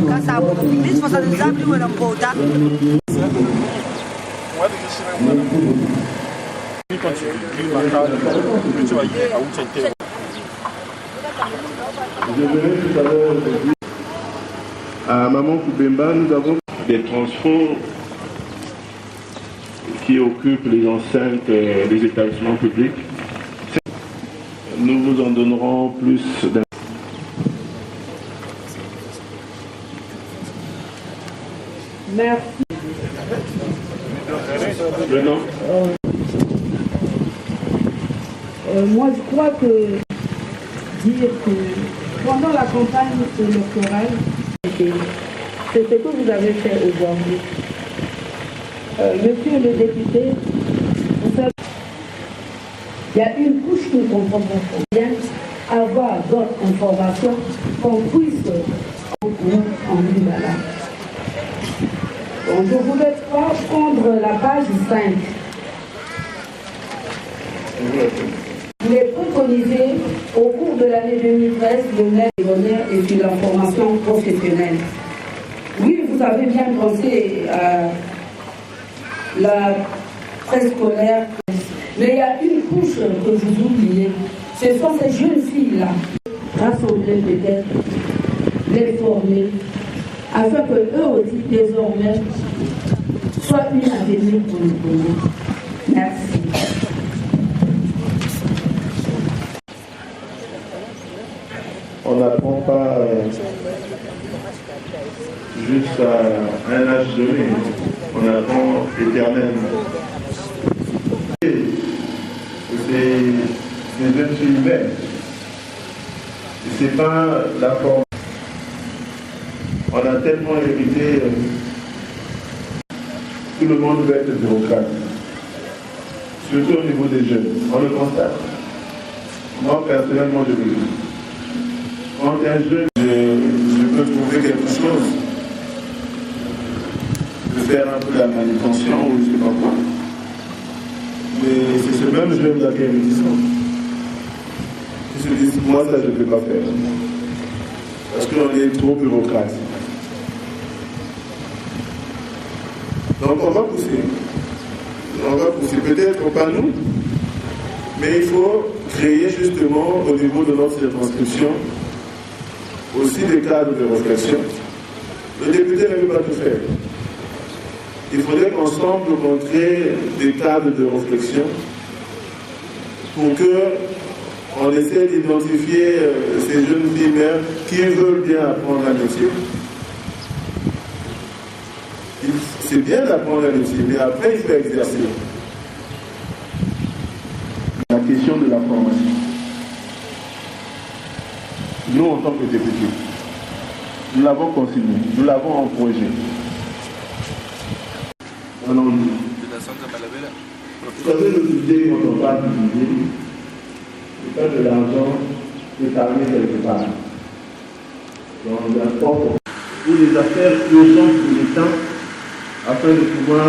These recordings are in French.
Kasama ko bilis pa sa sabi walang quota. À Maman Koubemba, nous avons des transfonds qui occupent les enceintes des établissements publics. Nous vous en donnerons plus d'informations. Merci. Moi, je crois que dire que pendant la campagne électorale, c'est ce que vous avez fait aujourd'hui. Monsieur le député, vous savez, il y a une couche qui ne comprend pas bien avoir d'autres informations qu'on puisse en là. Donc, je voulais pas prendre la page 5. Je l'ai préconisé au cours de l'année 2013, le maire de l'honneur et sur la formation professionnelle. Oui, vous avez bien pensé à la préscolaire, mais il y a une couche que vous oubliez. Ce sont ces jeunes filles-là, rassembler peut-être, les former, afin que eux aussi, désormais, soient une avenir pour le pays. Merci. On n'apprend pas juste à un âge donné, on apprend éternellement. C'est des jeunes filles humaines. C'est pas la forme. On a tellement hérité, tout le monde veut être bureaucrate, surtout au niveau des jeunes. On le constate. Moi, personnellement, je le dis. Quand un jeune, je peux trouver quelque chose, de faire un peu la manutention ou je ne sais pas quoi. Mais c'est ce même jeune-là qui est réticent. Ils se disent, moi, ça, je ne peux pas faire. Parce qu'on est trop bureaucrate. Donc on va pousser. On va pousser, peut-être pas nous, mais il faut créer justement au niveau de notre circonscription aussi des cadres de réflexion. Le député ne peut pas tout faire. Il faudrait qu'ensemble on crée des cadres de réflexion pour qu'on essaie d'identifier ces jeunes filles mères qui veulent bien apprendre un métier. C'est bien d'apprendre un métier, mais après il faut exercer. La question de la formation. Nous, en tant que députés, nous l'avons consigné, nous l'avons en projet. Vous savez, le budget, quand on parle du budget, c'est pas de l'argent épargné quelque part. Dans un propre, ou les affaires urgentes de l'État, afin de pouvoir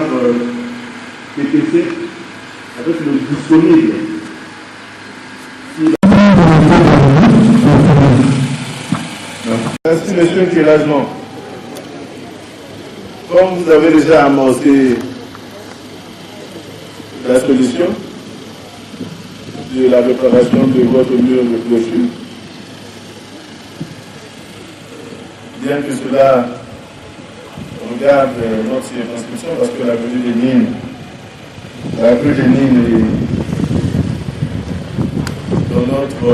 dépêcher avec le disponible. Merci, monsieur Kélagement. Comme vous avez déjà amorcé la solution de la réparation de votre mur de clôture, bien que cela regarde notre circonscription, parce que la rue des Nîmes est dans notre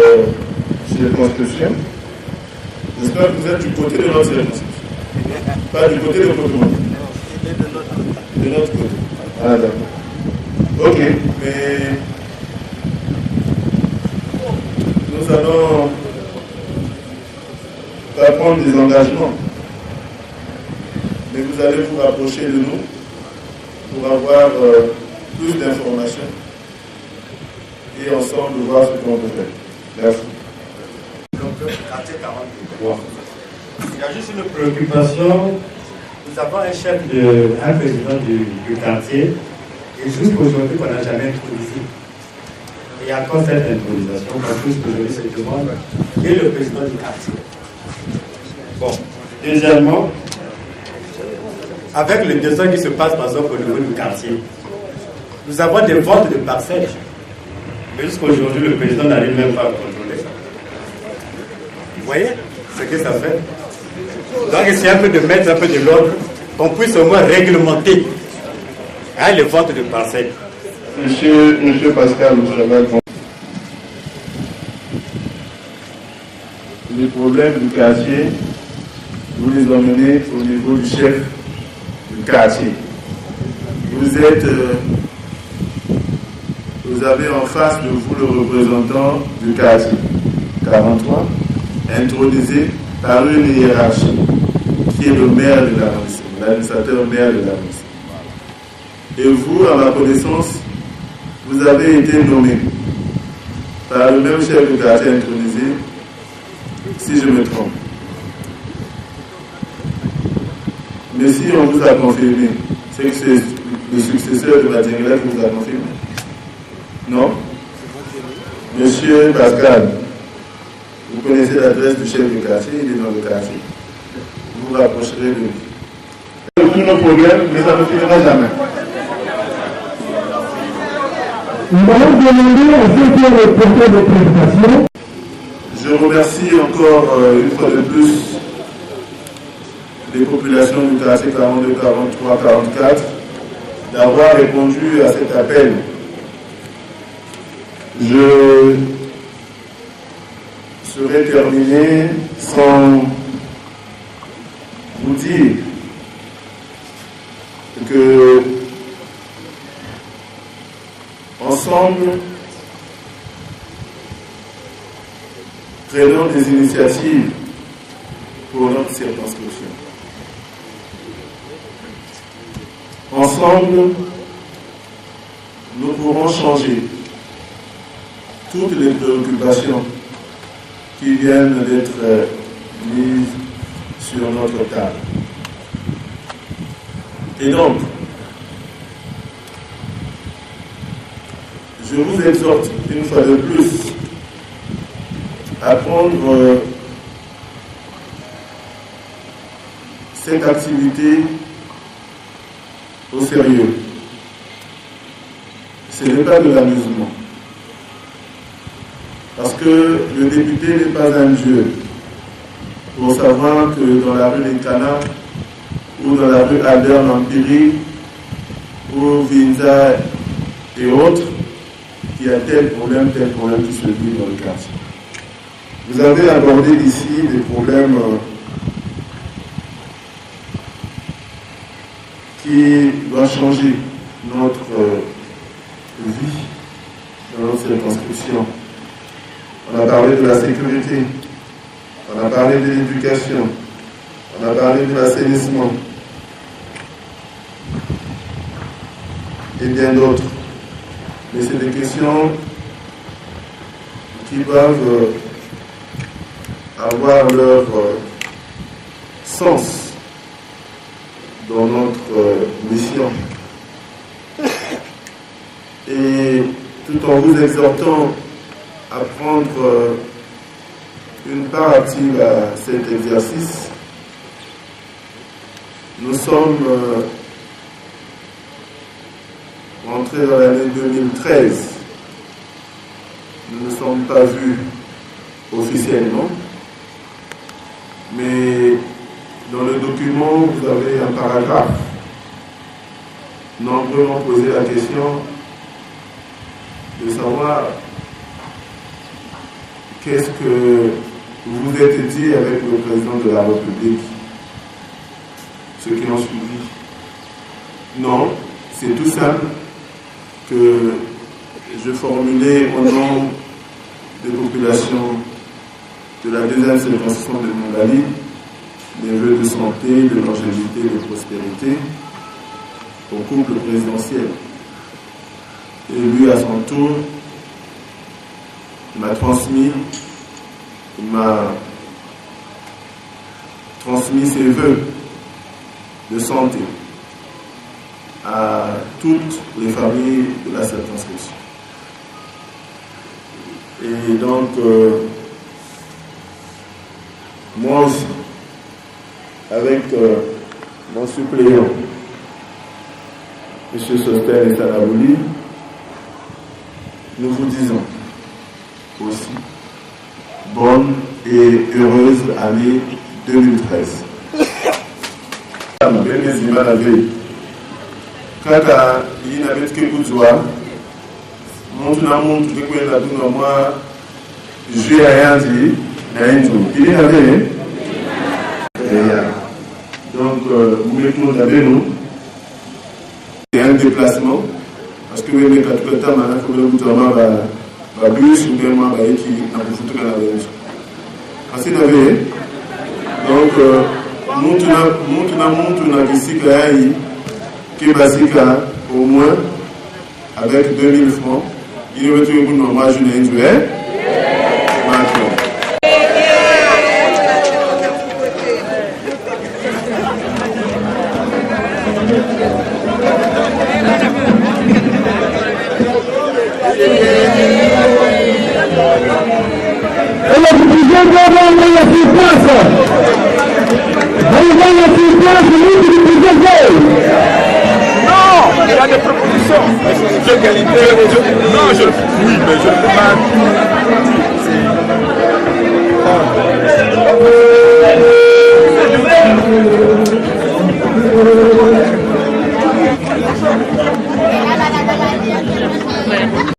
circonscription. J'espère que vous êtes du côté de notre circonscription. Pas du côté de votre côté. De notre côté. Ah d'accord. Ok, mais nous allons pas prendre des engagements. Mais vous allez vous rapprocher de nous pour avoir plus d'informations et ensemble voir ce qu'on peut faire. Merci. Il y a juste une préoccupation Nous avons un président du quartier, et jusqu'aujourd'hui, qu'on n'a jamais intronisé. Et à cause de cette intronisation, on jusqu'aujourd'hui se demande qui est le président du quartier. Bon, deuxièmement, avec les questions qui se passent par exemple au niveau du quartier, nous avons des ventes de parcelles. Mais jusqu'aujourd'hui, le président n'arrive même pas à contrôler. Vous voyez ce que ça fait? Donc, essayez un peu de mettre un peu de l'ordre, qu'on puisse au moins réglementer les ventes de parcelles. Monsieur Pascal, les problèmes du quartier, vous les emmenez au niveau du chef du quartier. Vous avez en face de vous le représentant du quartier 43, intronisé par une hiérarchie, qui est le maire de l'arrondissement, l'administrateur maire de l'arrondissement. Et vous, à ma connaissance, vous avez été nommé par le même chef de quartier intronisé, si je me trompe. Mais si on vous a confirmé, c'est que c'est le successeur de Madjengela qui vous a confirmé. Non? Monsieur Pascal, vous connaissez l'adresse du chef du quartier, il est dans le quartier. Vous vous rapprocherez de lui. Tous nos problèmes, mais ça ne finira jamais. Nous allons demander à ceux qui ont le porteur de présentation. Je remercie encore une fois de plus les populations du quartier 42, 43, 44 d'avoir répondu à cet appel. Je serai terminé sans vous dire que ensemble, prenons des initiatives pour notre circonscription. Ensemble, nous pourrons changer toutes les préoccupations qui viennent d'être mises sur notre table. Et donc, je vous exhorte une fois de plus à prendre cette activité au sérieux. Ce n'est pas de l'amusement. Parce que le député n'est pas un dieu. Pour savoir que dans la rue des Canards, ou dans la rue Albert Lampiri, ou Vinza et autres, il y a tel problème qui se vit dans le quartier. Vous avez abordé ici des problèmes qui doivent changer notre vie dans notre circonscription. On a parlé de la sécurité, on a parlé de l'éducation, on a parlé de l'assainissement et bien d'autres. Mais c'est des questions qui doivent avoir leur sens dans notre mission. Et tout en vous exhortant à prendre une part active à cet exercice, nous sommes rentrés dans l'année 2013. Nous ne sommes pas vus officiellement, mais dans le document, vous avez un paragraphe. Nombreux m'ont posé la question de savoir qu'est-ce que vous vous êtes dit avec le président de la République, ceux qui ont suivi. Non, c'est tout simple que je formulais au nom des populations de la deuxième circonscription de Montgali des vœux de santé, de longévité, de prospérité au couple présidentiel. Et lui, à son tour, m'a transmis ses vœux. de santé à toutes les familles de la circonscription. Et donc, moi aussi, avec mon suppléant, M. Sostel et Salabouli, nous vous disons aussi bonne et heureuse année 2013. Kaka ina betke kuzwa mtu na mtu kwenda dunga mwa juu ya yanzi na inzo il est avec donc vous mettez nous avec nous c'est un déplacement parce que vous avez tout le temps maintenant que vous avez va bus ou bien ma qui na kufutuka na wewe asi na wewe donc mtu na kisika yai Kibasika au moins avec 2000 francs, il y a tout un normal, je n'ai pas il y a des propositions. Non, oui, mais je ne peux pas.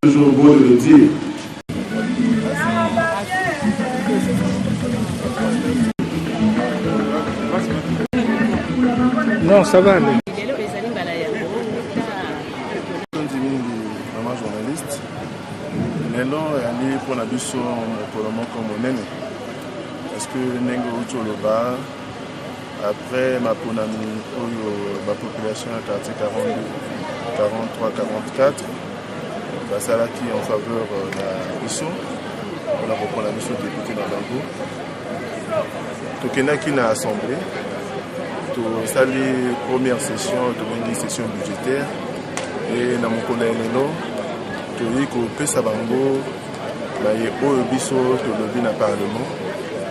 C'est toujours beau de le dire. Non, ça va. Journaliste, lelo ali pour la biso mokolo moko monene parce que ndenge uti oloba après maponami oyo bapopulation ya quartier 42 43 44 basalaki en faveur na biso mpona kopona biso député na bango tokendaki na assemblée tosali première session tobengi session budgétaire et na mokolo ya lelo toyi kopesa bango baye oyo biso tolobi na parlement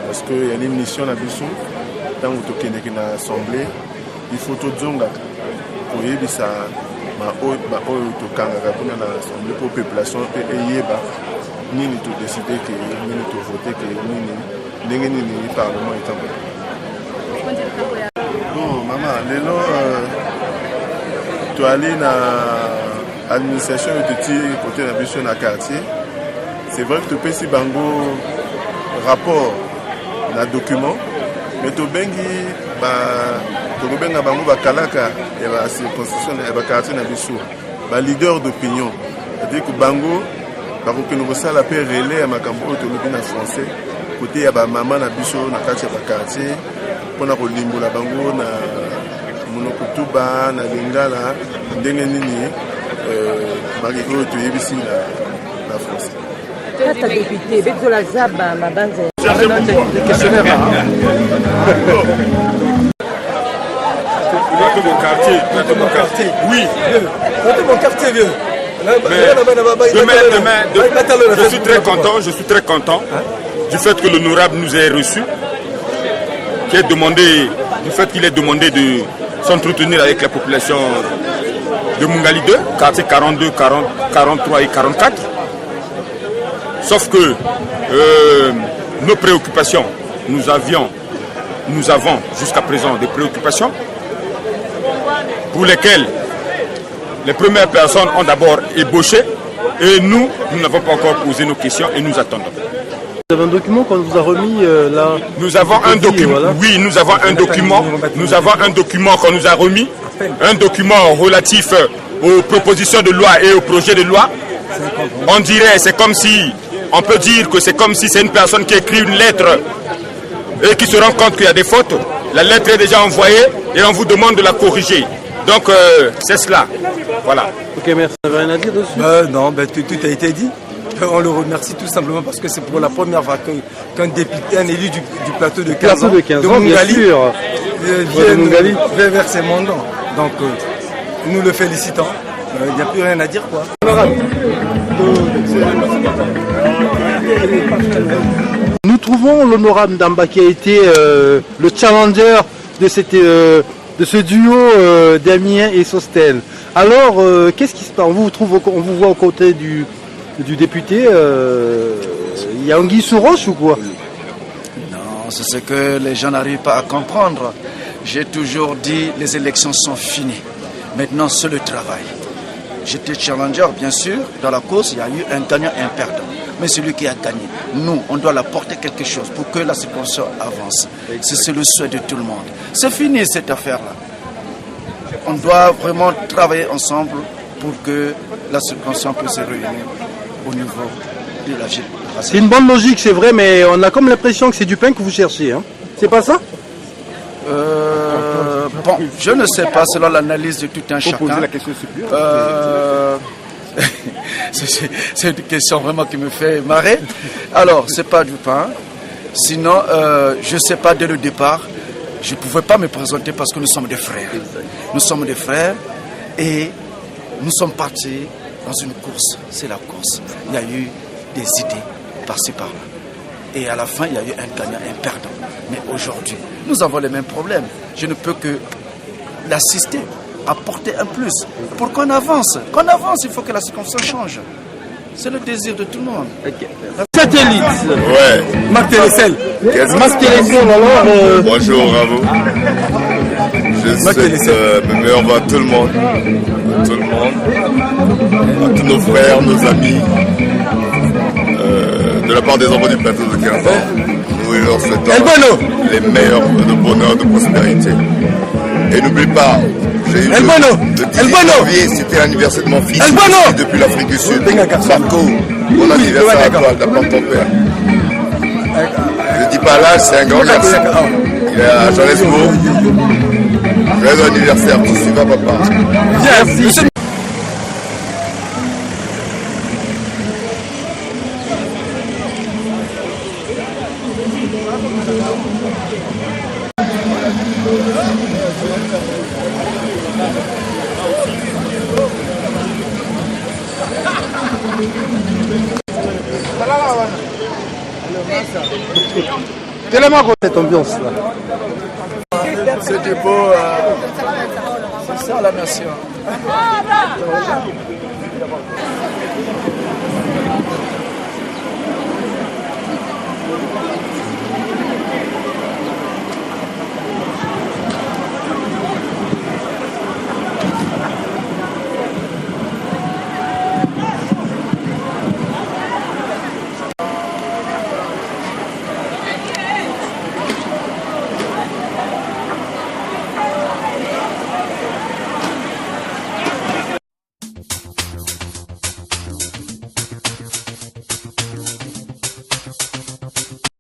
parce que ya ni mission na biso ntango tokendeki na assemblée il faut tozongaka koyebisa baoyo tokangaka mpona na assemblée mpo population mpe eyeba nini todeside ke nini tovote ke nini ndenge nini parlement etambola. Bon mama lelo toali na administration de côté de biso na quartier. C'est vrai que tu peux si bango rapport na document mais to bengi benga bango bakalaka et ba circonscription et ba quartier na biso ba leader d'opinion, c'est-à-dire que bango ba kopino ko sala pe relais ya makambo oyo tolobi na français côté ya ba mama na biso na quartier ba quartier pona ko limbola bango na monokutuba na lingala ndenge nini Marie-Claude Toyebisi la France. Tata député, Bezola Zaba, ma bande. Questionnaire. Mon quartier. Mon quartier. Oui. Mon quartier, vieux. Demain, je suis très content du fait que l'honorable nous ait reçus, du fait qu'il ait demandé de s'entretenir avec la population de Mungali 2, quartier 42, 40, 43 et 44. Sauf que nos préoccupations, nous avons jusqu'à présent des préoccupations pour lesquelles les premières personnes ont d'abord ébauché et nous n'avons pas encore posé nos questions et nous attendons. Vous avez un document qu'on vous a remis là? Nous avons un document, voilà. Oui, nous avons un document qu'on nous a remis, un document relatif aux propositions de loi et aux projets de loi. On dirait, on peut dire que c'est comme si c'est une personne qui écrit une lettre et qui se rend compte qu'il y a des fautes. La lettre est déjà envoyée et on vous demande de la corriger. Donc c'est cela. Voilà. Ok, merci. Vous n'avez rien à dire dessus? Non, tout a été dit. On le remercie tout simplement parce que c'est pour la première fois qu'un député, un élu du plateau de 15 ans, de Mongali, vient vers ses mandats. Donc nous le félicitons. Il n'y a plus rien à dire, quoi. Nous trouvons l'honorable Ndamba qui a été le challenger de ce duo Damien et Sosthène. Alors, qu'est-ce qui se passe? On vous voit aux côtés du député. Il y a anguille sous roche ou quoi? Non, c'est ce que les gens n'arrivent pas à comprendre. J'ai toujours dit, les élections sont finies. Maintenant, c'est le travail. J'étais challenger, bien sûr. Dans la course, il y a eu un gagnant et un perdant. Mais celui qui a gagné, nous, on doit apporter quelque chose pour que la circonscription avance. C'est le souhait de tout le monde. C'est fini cette affaire-là. On doit vraiment travailler ensemble pour que la circonscription puisse se réunir au niveau de la ville. C'est une bonne logique, c'est vrai, mais on a comme l'impression que c'est du pain que vous cherchez. Hein. C'est pas ça? Bon, je ne sais pas, selon l'analyse de tout un chacun. Poser la question c'est une question vraiment qui me fait marrer. Alors, c'est pas du pain. Sinon, je ne sais pas dès le départ, je ne pouvais pas me présenter parce que nous sommes des frères. Nous sommes des frères et nous sommes partis dans une course. C'est la course. Il y a eu des idées par-ci par-là. Et à la fin, il y a eu un gagnant et un perdant. Mais aujourd'hui, nous avons les mêmes problèmes. Je ne peux que l'assister, apporter un plus pour qu'on avance. Qu'on avance, il faut que la circonstance change. C'est le désir de tout le monde. Okay. Satellite. Ouais. Marc Télécel. Marc Télécel, alors. Bonjour à vous. Je souhaite mes meilleurs vœux à tout le monde. À tout le monde. À tous nos frères, nos amis. De la part des enfants du plateau de 15 ans. Nous leur souhaitons les meilleurs de bonheur, de prospérité. Et n'oublie pas, j'ai eu le 10 janvier, c'était l'anniversaire de mon fils depuis l'Afrique du Sud. Marco, mon anniversaire à toi, d'apprendre ton père. Je ne dis pas l'âge, c'est un grand garçon. Il est à Johannesburg. Joyeux anniversaire, tu suivras papa. Merci. Tellement cette ambiance là. C'est du beau. C'est ça la nation.